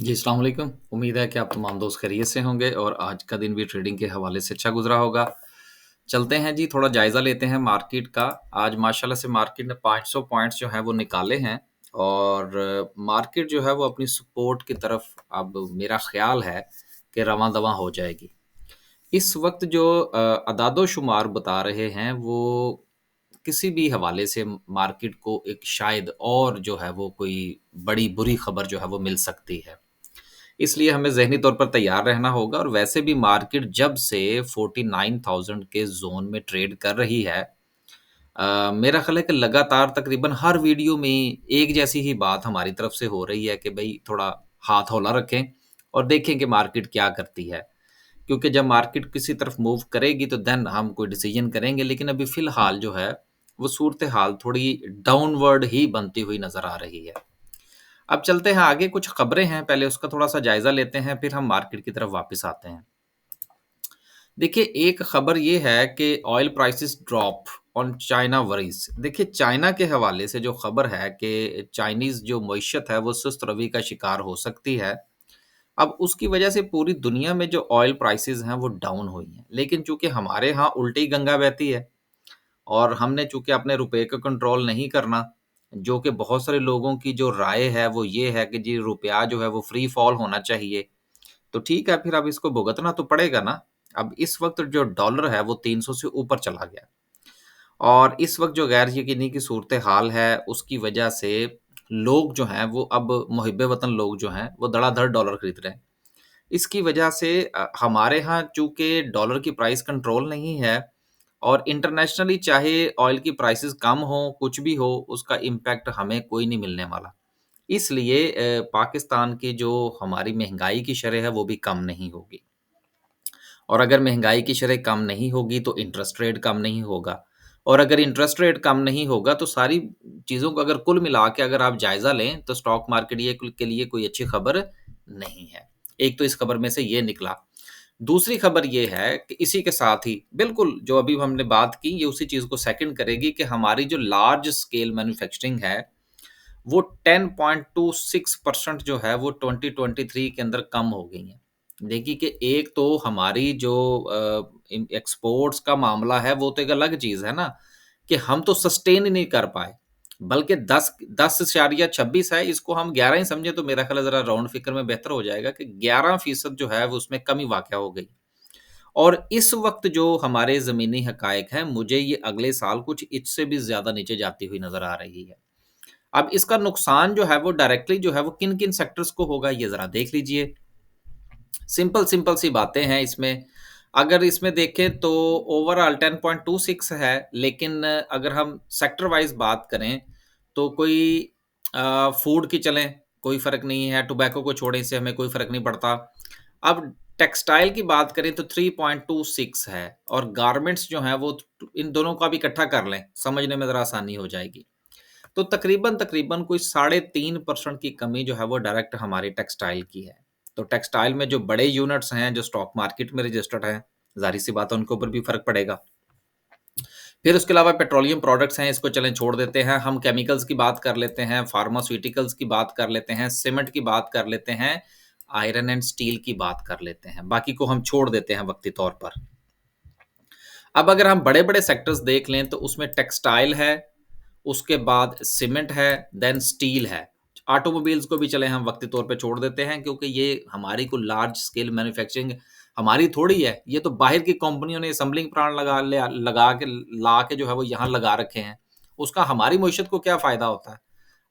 जी, अस्सलाम वालेकुम। उम्मीद है कि आप तमाम दोस्त खैरियत से होंगे और आज का दिन भी ट्रेडिंग के हवाले से अच्छा गुज़रा होगा। चलते हैं जी, थोड़ा जायज़ा लेते हैं मार्केट का। आज माशाल्लाह से मार्केट ने 500 पॉइंट्स जो हैं वो निकाले हैं और मार्केट जो है वो अपनी सपोर्ट की तरफ अब मेरा ख़्याल है कि रवां-दवां हो जाएगी। इस वक़्त जो अदाद-ओ-शुमार बता रहे हैं वो किसी भी हवाले से मार्केट को एक शायद और जो है वो कोई बड़ी बुरी खबर जो है वो मिल सकती है। इसलिए हमें ज़हनी तौर पर तैयार रहना होगा और वैसे भी मार्केट जब से 49,000 के ज़ोन में ट्रेड कर रही है मेरा ख़्याल है कि लगातार तकरीबन हर वीडियो में एक जैसी ही बात हमारी तरफ से हो रही है कि भई थोड़ा हाथ हौला रखें और देखें कि मार्केट क्या करती है। क्योंकि जब मार्केट किसी तरफ मूव करेगी तो देन हम कोई डिसीज़न करेंगे, लेकिन अभी फ़िलहाल जो है वो सूरत-ए-हाल थोड़ी डाउनवर्ड ही बनती हुई नज़र आ रही है। अब चलते हैं आगे, कुछ खबरें हैं, पहले उसका थोड़ा-सा जायज़ा लेते हैं, फिर हम मार्केट की तरफ वापस आते हैं। देखिए, एक खबर ये है कि oil prices drop on China worries. देखिए, चाइना के हवाले से जो खबर है कि चाइनीज़ जो मईशत है, वो सुस्त रवि का शिकार हो सकती है। अब उसकी वजह से पूरी दुनिया में जो ऑयल प्राइसेस हैं, वो डाउन हुई हैं। लेकिन चूँकि हमारे यहाँ उल्टी गंगा बहती है और हमने चूँकि अपने रुपए को कंट्रोल नहीं करना, जो कि बहुत सारे लोगों की जो राय है वो ये है कि जी रुपया जो है वो फ्री फॉल होना चाहिए। तो ठीक है, फिर अब इसको भुगतना तो पड़ेगा ना। अब इस वक़्त जो डॉलर है वो 300 से ऊपर चला गया और इस वक़्त जो गैर यकीनी की सूरत-ए-हाल है उसकी वजह से लोग जो हैं वो अब मुहिब्बे वतन लोग जो हैं वो धड़ाधड़ डॉलर खरीद रहे हैं। इसकी वजह से हमारे यहाँ चूँकि डॉलर की प्राइस कंट्रोल नहीं है और इंटरनेशनली चाहे ऑयल की प्राइसेज़ कम हों, कुछ भी हो, उसका इम्पैक्ट हमें कोई नहीं मिलने वाला। इसलिए पाकिस्तान की जो हमारी महँगाई की शरह है, वो भी कम नहीं होगी और अगर महँगाई की शरह कम नहीं होगी, तो इंटरेस्ट रेट कम नहीं होगा और अगर इंटरेस्ट रेट कम नहीं होगा, तो सारी चीज़ों को अगर कुल मिला के अगर आप जायज़ा लें, तो स्टॉक मार्केट ये कुल के लिए कोई अच्छी खबर नहीं है। एक तो इस खबर में से ये निकला। दूसरी खबर ये है कि इसी के साथ ही बिल्कुल जो अभी हमने बात की, ये उसी चीज़ को सेकंड करेगी कि हमारी जो लार्ज स्केल मैन्युफैक्चरिंग है, वो 10.26% जो है वो 2023 के अंदर कम हो गई है। देखिए कि एक तो हमारी जो एक्सपोर्ट्स का मामला है वो तो एक अलग चीज़ है ना, कि हम तो सस्टेन ही नहीं कर पाए। बल्कि 10.26 है, इसको हम 11 ही समझे तो मेरा ख़्याल है ज़रा राउंड फ़िगर में बेहतर हो जाएगा कि 11% जो है वो उसमें कमी वाक़या हो गई। और इस वक़्त जो हमारे ज़मीनी हक़ाइक़ हैं, मुझे ये अगले साल कुछ इससे भी ज़्यादा नीचे जाती हुई नज़र आ रही है। अब इसका नुकसान जो है वो डायरेक्टली जो है वो किन-किन सेक्टर्स को होगा ये ज़रा देख लीजिए। सिंपल-सिंपल सी बातें हैं इसमें। अगर इसमें देखें तो ओवरऑल 10.26 है, लेकिन अगर हम सेक्टर वाइज़ बात करें तो कोई फूड की चलें, कोई फ़र्क नहीं है, टोबैको को छोड़ें, इससे हमें कोई फ़र्क नहीं पड़ता। अब टेक्सटाइल की बात करें तो 3.26 है और गारमेंट्स जो हैं वो इन दोनों का भी इकट्ठा कर लें, समझने में ज़रा आसानी हो जाएगी। तो तकरीबन-तकरीबन कोई साढ़े 3% की कमी जो है वो डायरेक्ट हमारी टेक्सटाइल की है। तो टेक्सटाइल में जो बड़े यूनिट्स हैं, जो स्टॉक मार्केट में रजिस्टर्ड हैं, ज़ाहिर-सी बात है उनके ऊपर भी फ़र्क पड़ेगा। फिर उसके अलावा पेट्रोलियम प्रोडक्ट्स हैं, इसको चलें छोड़ देते हैं। हम केमिकल्स की बात कर लेते हैं, फार्मास्यूटिकल्स की बात कर लेते हैं, सीमेंट की बात कर लेते हैं, आयरन एंड स्टील की बात कर लेते हैं। बाकी को हम छोड़ देते हैं वक़्ती तौर पर। अब अगर हम बड़े-बड़े सेक्टर्स देख लें तो उसमें टेक्सटाइल है, उसके बाद सीमेंट है, देन स्टील है। ऑटोमोबाइल्स को भी चलें हम वक़्ती तौर पे छोड़ देते हैं क्योंकि ये हमारी कोई लार्ज स्केल मैन्युफैक्चरिंग हमारी थोड़ी है। ये तो बाहर की कंपनियों ने असेंबलिंग प्लांट लगा के ला के जो है वो यहाँ लगा रखे हैं। उसका हमारी मईशत को क्या फ़ायदा होता है?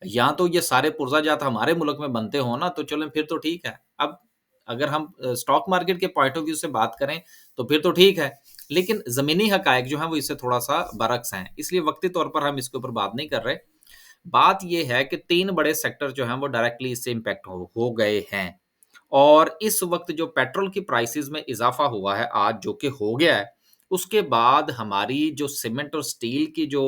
यहाँ तो ये सारे पुर्ज़ाजात हमारे मुल्क में बनते हों ना तो चलें फिर तो ठीक है। अब अगर हम स्टॉक मार्केट के पॉइंट ऑफ व्यू से बात करें तो फिर तो ठीक है। लेकिन ज़मीनी हक़ाइक़ जो हैं वो इससे थोड़ा-सा बरअक्स हैं। इसलिए वक़्ती तौर पर हम इसके ऊपर बात नहीं कर रहे। बात ये है कि 3 बड़े सेक्टर जो हैं वो डायरेक्टली इससे इम्पैक्ट हो गए हैं। और इस वक़्त जो पेट्रोल की प्राइसेज़ में इज़ाफ़ा हुआ है आज जो कि हो गया है, उसके बाद हमारी जो सीमेंट और स्टील की जो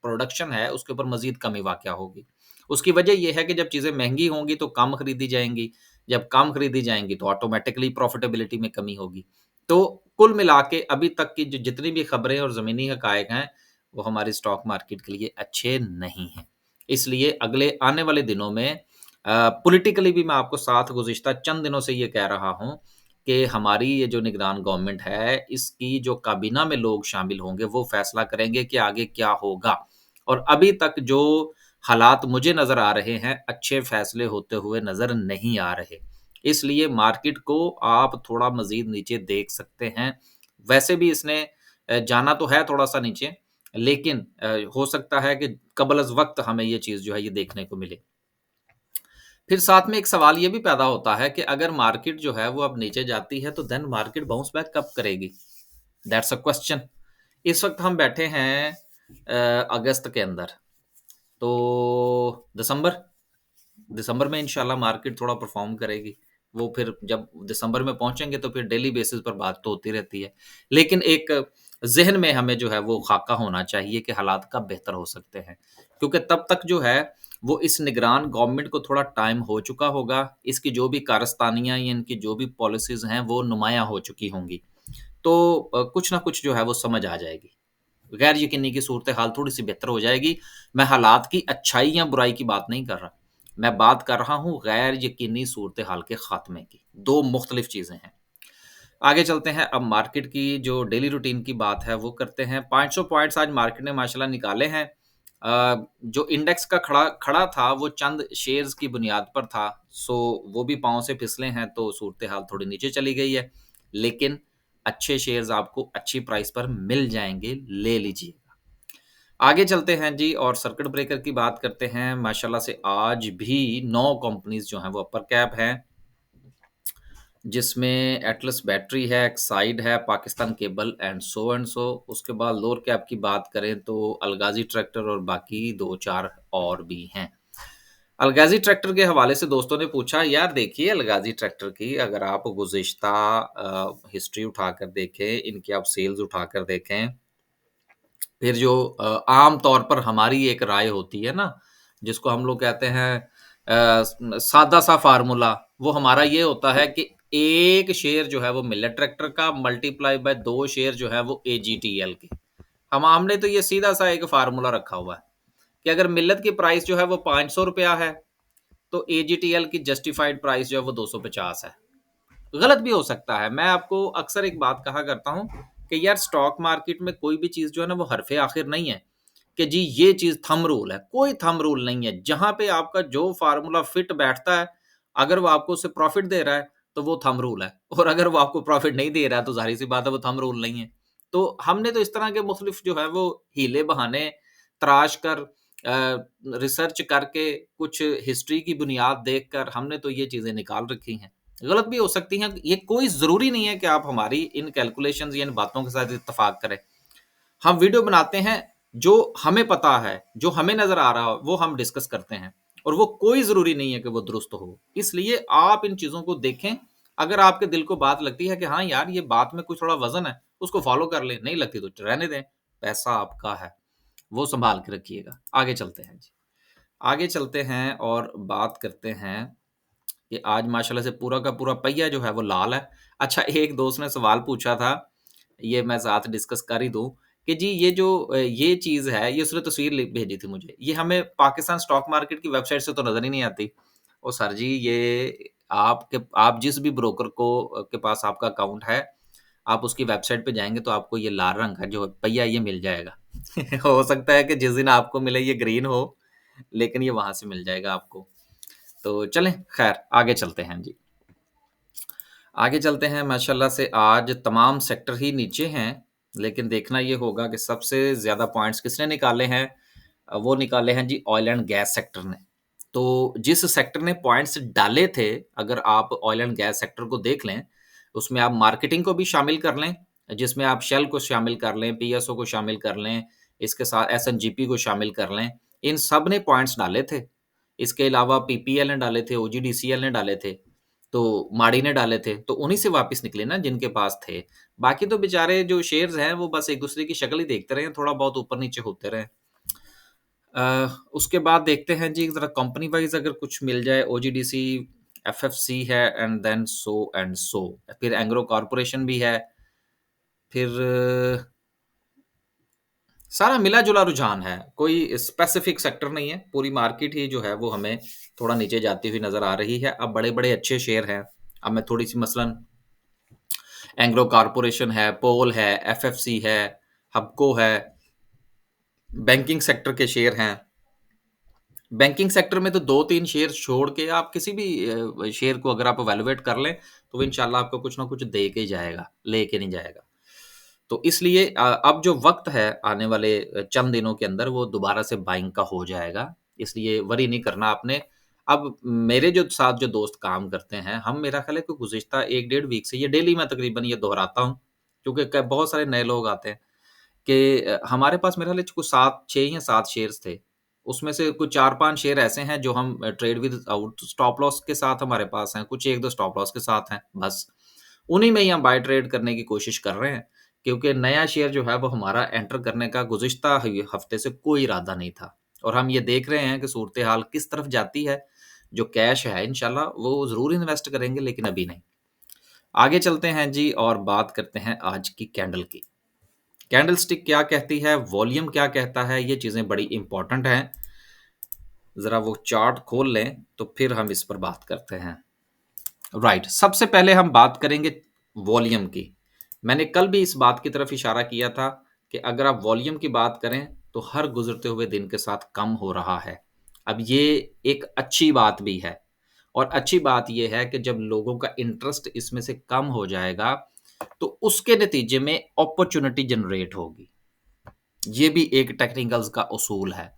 प्रोडक्शन है उसके ऊपर मज़ीद कमी वाक़या होगी। उसकी वजह ये है कि जब चीज़ें महँगी होंगी तो कम खरीदी जाएँगी, जब कम खरीदी जाएँगी तो ऑटोमैटिकली प्रॉफ़िटेबिलिटी में कमी होगी। तो कुल मिला के अभी तक की जो जितनी भी खबरें और ज़मीनी हक़ाइक़ हैं, वो हमारी स्टॉक मार्केट के लिए अच्छे नहीं हैं। इसलिए अगले आने वाले दिनों में पॉलिटिकली भी मैं आपको साथ गुज़िश्ता चंद दिनों से ये कह रहा हूँ कि हमारी ये जो निगरान गवर्नमेंट है, इसकी जो काबीना में लोग शामिल होंगे, वो फ़ैसला करेंगे कि आगे क्या होगा। और अभी तक जो हालात मुझे नज़र आ रहे हैं, अच्छे फ़ैसले होते हुए नज़र नहीं आ रहे। इसलिए मार्केट को आप थोड़ा मज़ीद नीचे देख सकते हैं। वैसे भी इसने जाना तो है थोड़ा-सा नीचे, लेकिन हो सकता है कि कबल-अज़-वक़्त हमें ये चीज़ जो है, ये देखने को मिले। फिर साथ में एक सवाल ये भी पैदा होता है कि अगर मार्केट जो है वो अब नीचे जाती है तो देन मार्केट बाउंस बैक कब करेगी? That's a question. इस वक़्त हम बैठे हैं अगस्त के अंदर, तो दिसंबर में इंशाल्लाह मार्केट थोड़ा परफ़ॉर्म करेगी। वो फिर जब दिसंबर में पहुँचेंगे तो फिर डेली बेसिस पर बात तो होती रहती है। लेकिन एक ज़हन में हमें जो है वो ख़ाका होना चाहिए कि हालात कब बेहतर हो सकते हैं। क्योंकि तब तक जो है वो इस निगरान गवर्नमेंट को थोड़ा टाइम हो चुका होगा। इसकी जो भी कारस्तानियाँ या इनकी जो भी पॉलिसीज़ हैं वो नुमायाँ हो चुकी होंगी। तो कुछ न कुछ जो है वो समझ आ जाएगी। गैर यकीनी की सूरत-ए-हाल थोड़ी-सी बेहतर हो जाएगी। मैं हालात की अच्छाई या बुराई की बात नहीं कर रहा। मैं बात कर रहा हूँ गैर यकीनी सूरत-ए-हाल के ख़ात्मे की। 2 मुख़्तलिफ़ चीज़ें हैं। आगे चलते हैं, अब मार्केट की जो डेली रूटीन की बात है वो करते हैं। 500 पॉइंट्स आज मार्केट ने माशाल्लाह निकाले हैं। जो इंडेक्स का खड़ा खड़ा था वो चंद शेयर्स की बुनियाद पर था। सो वो भी पाँव से फिसले हैं तो सूरत-ए-हाल थोड़ी नीचे चली गई है। लेकिन अच्छे शेयर्स आपको अच्छी प्राइस पर मिल जाएँगे, ले लीजिए। आगे चलते हैं जी और सर्किट ब्रेकर की बात करते हैं। माशाल्लाह से आज भी 9 कंपनीज़ जो हैं वो अपर कैप हैं, जिसमें एटलस बैटरी है, एक्साइड है, पाकिस्तान केबल एंड सो। उसके बाद लोअर कैप की बात करें तो अलगाज़ी ट्रैक्टर और बाकी 2-4 और भी हैं। अलगाज़ी ट्रैक्टर के हवाले से दोस्तों ने पूछा, यार देखिए अलगाज़ी ट्रैक्टर की अगर आप गुज़िश्ता हिस्ट्री उठाकर देखें, इनकी आप सेल्स उठाकर देखें, फिर जो आम तौर पर हमारी एक राय होती है ना, जिसको हम लोग कहते हैं सादा-सा फ़ॉर्मूला, वो हमारा ये होता है कि 1 शेयर जो है वो मिलेट ट्रैक्टर का मल्टीप्लाई बाय 2 शेयर जो है वो एजीटीएल के। हमने तो ये सीधा-सा एक फ़ॉर्मूला रखा हुआ है कि अगर मिल्लत की प्राइस जो है वो ₹500 है, तो एजीटीएल की जस्टिफाइड प्राइस जो है वो 250 है। गलत भी हो सकता है। मैं आपको अक्सर एक बात कहा करता हूँ कि यार स्टॉक मार्केट में कोई भी चीज़ जो है ना वो हरफ़े आखिर नहीं है कि जी ये चीज़ थंब रूल है। कोई थंब रूल नहीं है। जहाँ पे आपका जो फ़ॉर्मूला फिट बैठता है, अगर वो आपको उससे प्रॉफ़िट दे रहा है, तो वो थंब रूल है और अगर वो आपको प्रॉफ़िट नहीं दे रहा है, तो ज़ाहिर-सी बात है वो थंब रूल नहीं है। तो हमने तो इस तरह के मुख़्तलिफ़ जो है वो हीले-बहाने तराश कर रिसर्च करके कुछ हिस्ट्री की बुनियाद देखकर हमने तो ये चीज़ें निकाल रखी हैं। गलत भी हो सकती हैं, ये कोई ज़रूरी नहीं है कि आप हमारी इन कैलकुलेशंस या इन बातों के साथ इत्तेफ़ाक करें। हम वीडियो बनाते हैं, जो हमें पता है, जो हमें नज़र आ रहा हो, वो हम डिस्कस करते हैं और वो कोई ज़रूरी नहीं है कि वो दुरुस्त हो। इसलिए आप इन चीज़ों को देखें, अगर आपके दिल को बात लगती है कि हाँ यार, ये बात में कुछ थोड़ा वज़न है, उसको फ़ॉलो कर लें, नहीं लगती तो रहने दें, पैसा आपका है, वो सँभाल के रखिएगा। आगे चलते हैं जी। आगे चलते हैं और बात करते हैं कि आज माशाल्लाह से पूरा का पूरा पहिया जो है वो लाल है। अच्छा, एक दोस्त ने सवाल पूछा था, ये मैं साथ डिस्कस कर ही दूँ कि जी ये जो ये चीज़ है, ये उसने तस्वीर लि भेजी थी मुझे। ये हमें पाकिस्तान स्टॉक मार्केट की वेबसाइट से तो नज़र ही नहीं आती। ओ सर जी, ये आप जिस भी ब्रोकर को के पास आपका अकाउंट है, आप उसकी वेबसाइट पे जाएँगे तो आपको ये लाल रंग का जो पहिया ये मिल जाएगा। हो सकता है कि जिस दिन आपको मिले ये ग्रीन हो, लेकिन ये वहाँ से मिल जाएगा आपको। तो चलें खैर आगे चलते हैं जी। आगे चलते हैं, माशाल्लाह से आज तमाम सेक्टर ही नीचे हैं, लेकिन देखना ये होगा कि सबसे ज़्यादा पॉइंट्स किसने निकाले हैं? वो निकाले हैं जी ऑयल एंड गैस सेक्टर ने। तो जिस सेक्टर ने पॉइंट्स डाले थे, अगर आप ऑयल एंड गैस सेक्टर को देख लें, उसमें आप मार्केटिंग को भी शामिल कर लें, जिसमें आप शेल को शामिल कर लें, पीएसओ को शामिल कर लें, इसके साथ एसएनजीपी को शामिल कर लें, इन सब ने पॉइंट्स डाले थे। इसके अलावा पीपीएल ने डाले थे, ओजीडीसीएल ने डाले थे, तो माड़ी ने डाले थे, तो उन्हीं से वापस निकले ना जिनके पास थे। बाकी तो बेचारे जो शेयर्स हैं वो बस एक-दूसरे की शक्ल ही देखते रहे हैं, थोड़ा बहुत ऊपर-नीचे होते रहे। उसके बाद देखते हैं जी ज़रा कंपनी वाइज़ अगर कुछ मिल जाए, ओजीडीसी, एफएफसी है and then so and so. फिर एंग्रो कॉर्पोरेशन भी है, फिर सारा मिला-जुला रुझान है, कोई स्पेसिफिक सेक्टर नहीं है, पूरी मार्केट ही जो है वो हमें थोड़ा नीचे जाती हुई नज़र आ रही है। अब बड़े-बड़े अच्छे शेयर हैं, अब मैं थोड़ी-सी मसलन एंग्रो कॉर्पोरेशन है, पोल है, एफएफसी है, हबको है, बैंकिंग सेक्टर के शेयर हैं। बैंकिंग सेक्टर में तो 2-3 शेयर छोड़ के आप किसी भी शेयर को अगर आप इवैल्यूएट कर लें, तो वो इंशाल्लाह आपको कुछ ना कुछ दे के ही जाएगा, लेके नहीं जाएगा। तो इसलिए अब जो वक़्त है आने वाले चंद दिनों के अंदर वो दोबारा से बाइंग का हो जाएगा, इसलिए वरी नहीं करना आपने। अब मेरे जो साथ जो दोस्त काम करते हैं, हम मेरा ख़्याल है कि गुज़िश्ता 1 डेढ़ वीक से ये डेली मैं तकरीबन ये दोहराता हूँ, क्योंकि क बहुत सारे नए लोग आते हैं कि हमारे पास मेरे ख़्याल है कुछ 7 6 या 7 शेयर्स थे। उसमें से कुछ 4-5 शेयर ऐसे हैं जो हम trade with out stop loss के साथ हमारे पास हैं, कुछ 1-2 स्टॉप लॉस के साथ हैं, बस। उन्हीं में ही हम बाय ट्रेड करने की कोशिश कर रहे हैं, क्योंकि नया शेयर जो है वो हमारा एंटर करने का गुज़िश्ता ही हफ़्ते से कोई इरादा नहीं था। और हम ये देख रहे हैं कि सूरत-ए-हाल किस तरफ जाती है, जो कैश है इंशाल्लाह वो ज़रूर इन्वेस्ट करेंगे लेकिन अभी नहीं। आगे चलते हैं जी और बात करते हैं आज की कैंडल की। कैंडलस्टिक क्या कहती है, वॉल्यूम क्या कहता है, ये चीज़ें बड़ी इम्पोर्टेंट हैं। ज़रा वो चार्ट खोल लें, तो फिर हम इस पर बात करते हैं। राइट, सबसे पहले हम बात करेंगे वॉल्यूम की। मैंने कल भी इस बात की तरफ इशारा किया था कि अगर आप वॉल्यूम की बात करें, तो हर गुज़रते हुए दिन के साथ कम हो रहा है। अब ये एक अच्छी बात भी है और अच्छी बात ये है कि जब लोगों का इंटरेस्ट इसमें से कम हो जाएगा, तो उसके नतीजे में अपॉर्च्युनिटी जनरेट होगी। ये भी एक टेक्निकल्स का उसूल है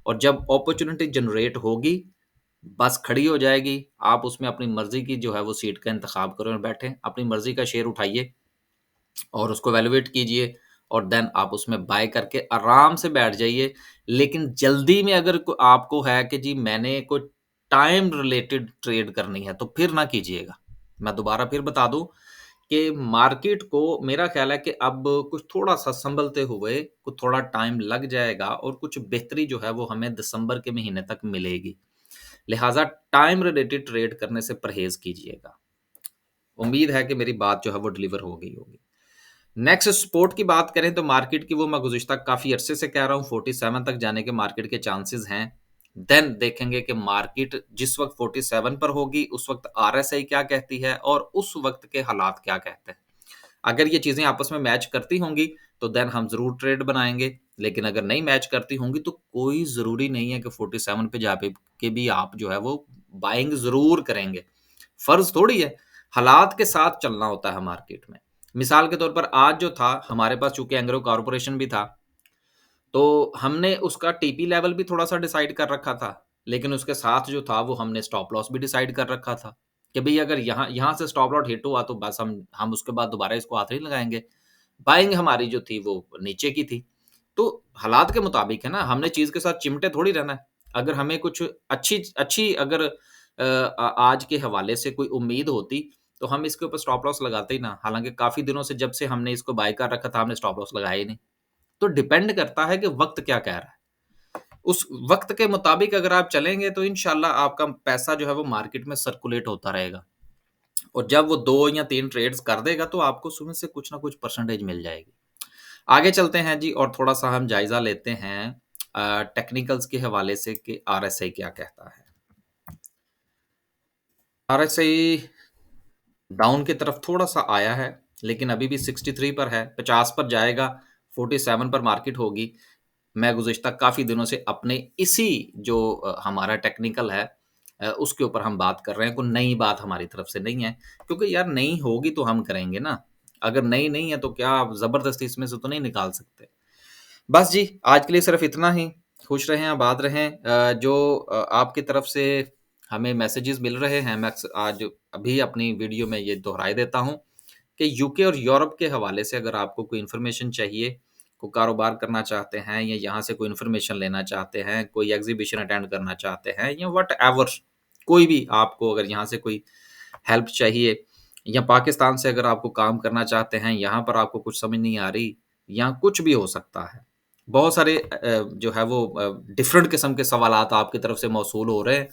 और जब अपॉर्च्युनिटी जनरेट होगी, बस खड़ी हो जाएगी, आप उसमें अपनी मर्ज़ी की जो है वो सीट का इंतखाब करें और बैठें, अपनी मर्ज़ी का शेयर उठाइए और उसको वैल्यूएट कीजिए और देन आप उसमें बाय करके आराम से बैठ जाइए। लेकिन जल्दी में अगर आपको है कि जी मैंने कोई टाइम रिलेटेड ट्रेड करनी है, तो फिर ना कीजिएगा। मैं दोबारा फिर बता दूँ कि मार्केट को मेरा ख़्याल है कि अब कुछ थोड़ा-सा सँभलते हुए कुछ थोड़ा टाइम लग जाएगा और कुछ बेहतरी जो है वो हमें दिसंबर के महीने तक मिलेगी। लिहाज़ा टाइम रिलेटेड ट्रेड करने से परहेज़ कीजिएगा। उम्मीद है कि मेरी बात जो है वो डिलीवर हो गई होगी। नेक्स्ट सपोर्ट की बात करें तो मार्केट की वो मैं गुज़िश्ता काफ़ी अरसे से कह रहा हूँ 47 तक जाने के मार्केट के चांसेस हैं। देन देखेंगे कि मार्केट जिस वक़्त 47 पर होगी उस वक़्त आरएसआई क्या कहती है और उस वक़्त के हालात क्या कहते हैं। अगर ये चीज़ें आपस में मैच करती होंगी तो देन हम ज़रूर ट्रेड बनाएँगे, लेकिन अगर नहीं मैच करती होंगी तो कोई ज़रूरी नहीं है कि 47 पे जा पे के भी आप जो है वो बाइंग ज़रूर करेंगे। फ़र्ज़ थोड़ी है, हालात के साथ चलना होता है मार्केट में। मिसाल के तौर पर आज जो था हमारे पास चूँकि एंग्रो कॉर्पोरेशन भी था, तो हमने उसका टीपी लेवल भी थोड़ा-सा डिसाइड कर रखा था, लेकिन उसके साथ जो था वो हमने स्टॉप लॉस भी डिसाइड कर रखा था, कि भई अगर यहाँ यहाँ से स्टॉप लॉस हिट हुआ तो बस हम उसके बाद दोबारा इसको हाथ नहीं लगाएँगे। बाइंग हमारी जो थी वो नीचे की थी। तो हालात के मुताबिक है ना, हमने चीज़ के साथ चिमटे थोड़ी रहना है। अगर हमें कुछ अच्छी अच्छी अगर आज के हवाले से कोई उम्मीद होती, तो हम इसके ऊपर स्टॉप लॉस लगाते ही ना। हालाँकि काफ़ी दिनों से जब से हमने इसको बाय कर रखा था, हमने स्टॉप लॉस लगाया ही नहीं। तो डिपेंड करता है कि वक़्त क्या कह रहा है। उस वक़्त के मुताबिक अगर आप चलेंगे तो इंशाल्लाह आपका पैसा जो है वो मार्केट में सर्कुलेट होता रहेगा। और जब वो 2 या 3 ट्रेड्स कर देगा तो आपको उसमें से कुछ ना कुछ परसेंटेज मिल जाएगी। आगे चलते हैं जी और थोड़ा-सा हम जायज़ा लेते हैं टेक्निकल्स के हवाले से कि आरएसआई क्या कहता है। आरएसआई डाउन की तरफ थोड़ा-सा आया है, लेकिन अभी भी 63 पर है, 50 पर जाएगा, 47 पर मार्केट होगी। मैं गुज़िश्ता काफ़ी दिनों से अपने इसी जो हमारा टेक्निकल है उसके ऊपर हम बात कर रहे हैं, कोई नई बात हमारी तरफ से नहीं है, क्योंकि यार नई होगी तो हम करेंगे ना। अगर नई नहीं है तो क्या आप ज़बरदस्ती इसमें से तो नहीं निकाल सकते। बस जी, आज के लिए सिर्फ़ इतना ही। खुश रहें, आबाद रहें। जो आपकी तरफ से हमें मैसेजेस मिल रहे हैं, मैं आज अभी अपनी वीडियो में ये दोहराए देता हूँ कि यूके और यूरोप के हवाले से अगर आपको कोई इन्फॉर्मेशन चाहिए, कोई कारोबार करना चाहते हैं या यहाँ से कोई इन्फॉर्मेशन लेना चाहते हैं, कोई एग्ज़िबिशन अटेंड करना चाहते हैं या व्हाटएवर कोई भी आपको अगर यहाँ से कोई हेल्प चाहिए या पाकिस्तान से अगर आपको काम करना चाहते हैं, यहाँ पर आपको कुछ समझ नहीं आ रही या कुछ भी हो सकता है। बहुत सारे जो है वो डिफरेंट किस्म के सवालात आपकी तरफ से मौसूल हो रहे हैं,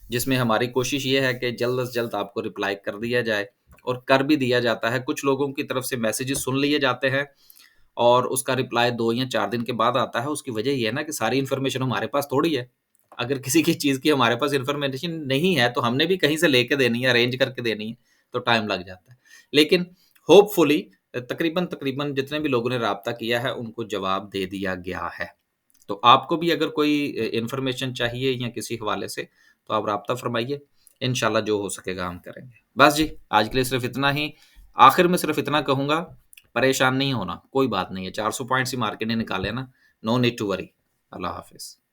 जिसमें हमारी कोशिश ये है कि जल्द से जल्द आपको रिप्लाई कर दिया जाए और कर भी दिया जाता है। कुछ लोगों की तरफ से मैसेजेस सुन लिए जाते हैं और उसका रिप्लाई 2 या 4 दिन के बाद आता है, उसकी वजह ये है ना कि सारी इन्फॉर्मेशन हमारे पास थोड़ी है। अगर किसी की चीज़ की हमारे पास इन्फॉर्मेशन नहीं है, तो हमने भी कहीं से लेके देनी है, अरेंज करके देनी है, तो टाइम लग जाता है। लेकिन होपफुली तकरीबन जितने भी लोगों ने राब्ता किया है, उनको जवाब दे दिया गया है। तो आपको भी अगर कोई इन्फॉर्मेशन चाहिए या किसी हवाले से, तो आप राब्ता फ़रमाइए। इंशाल्लाह जो हो सकेगा हम करेंगे। बस जी, आज के लिए सिर्फ़ इतना ही। आखिर में सिर्फ़ इतना कहूँगा, परेशान नहीं होना, कोई बात नहीं है, 400 पॉइंट्स ही मार्केट ने निकाले ना, नो नीड टू वरी। अल्लाह हाफ़िज़।